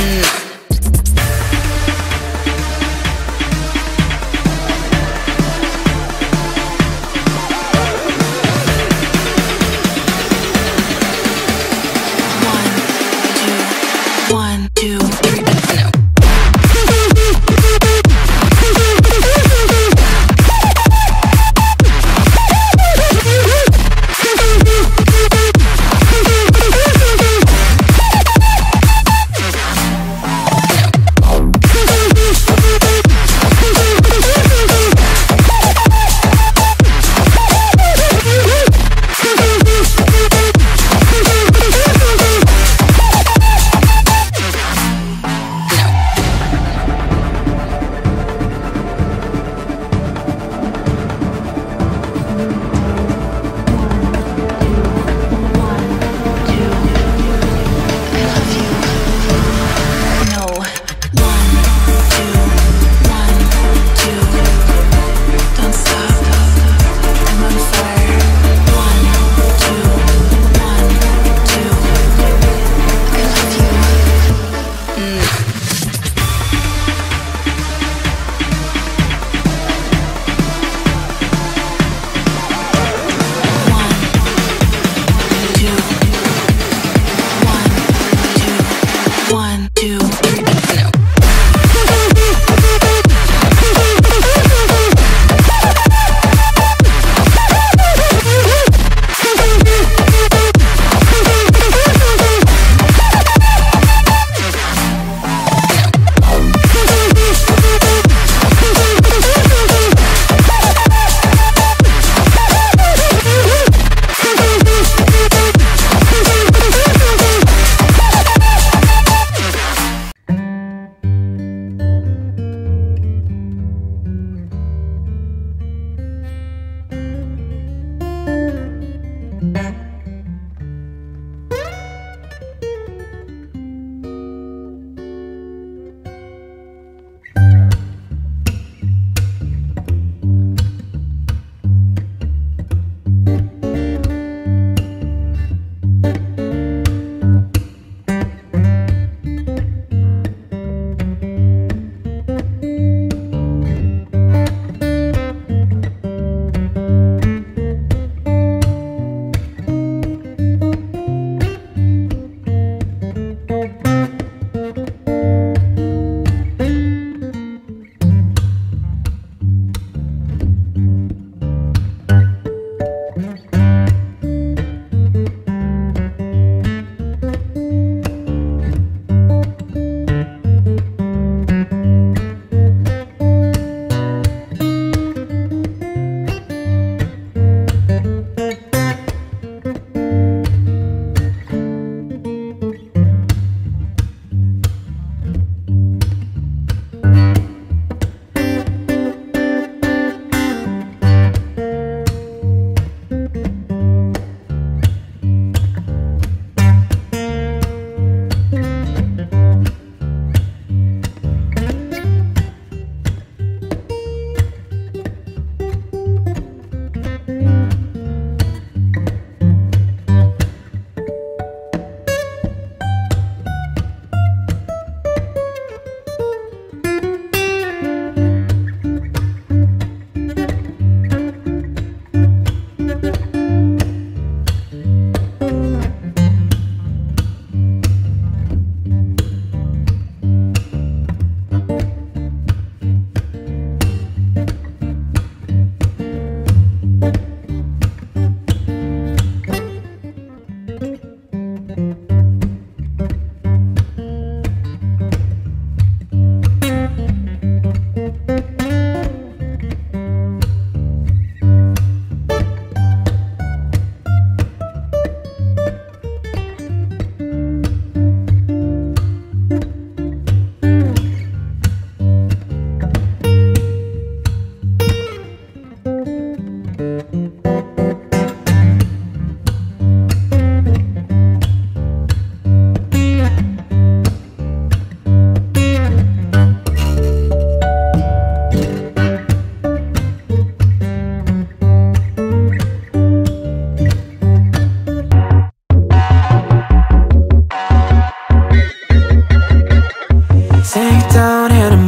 No.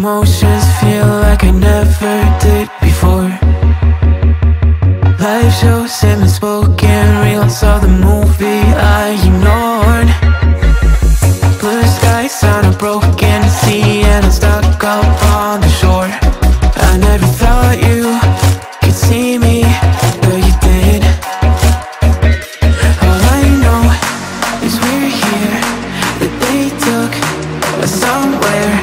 emotions feel like I never did before. Life shows him spoken reels of the movie I ignored. Blue skies on a broken sea, and I'm stuck up on the shore. I never thought you could see me, but you did. All I know is we're here, that they took us somewhere.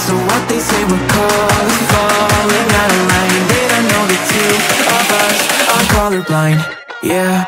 So what they say we're called, falling out of line. They don't know the two of us are colorblind, yeah.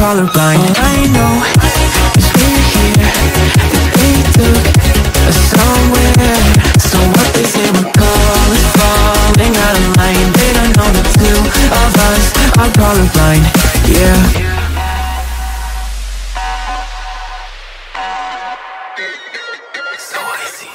Colorblind. All I know is we're here, that they took us somewhere. So what they say we're called is falling out of line. They don't know the two of us are colorblind, yeah. So easy.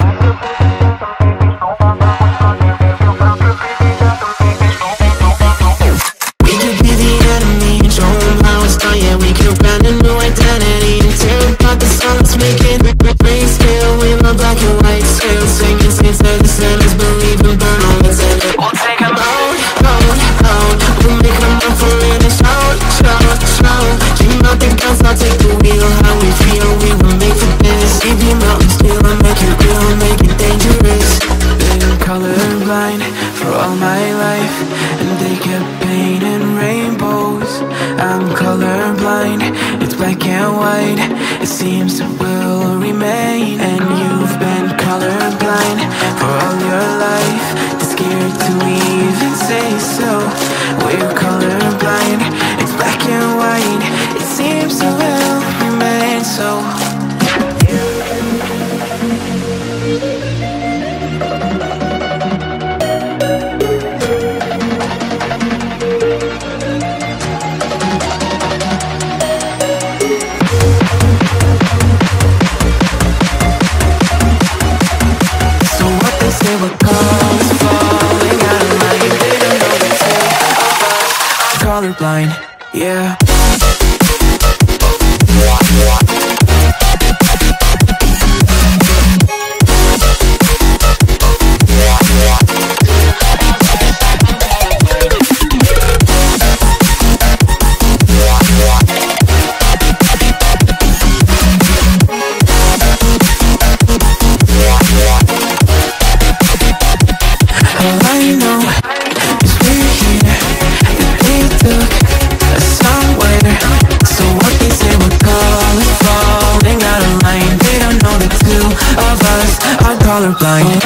We could be the enemy and show them how it's done. Yeah, we could brand a new identity and tear apart the silence, making grayscale with my black and white scale. Singing saints that the sinners believe and burn all that's in it. We'll take them out, out, out. We'll make them up for it and shout, shout, shout. Dream out the guns, I'll take the wheel. How we feel, we were made for this. Leave your mountains still and make it real, make it dangerous. Been colorblind for all my life, and they kept painting rainbows. I'm colorblind, it's black and white. It seems it will remain. And you've been colorblind for all your life, too scared to even say so. We're colorblind, it's black and white. It seems it will remain so. Colorblind, yeah. All I know is we're here, that they took us somewhere. So what they say we're called is falling out of line. They don't know the two of us are colorblind.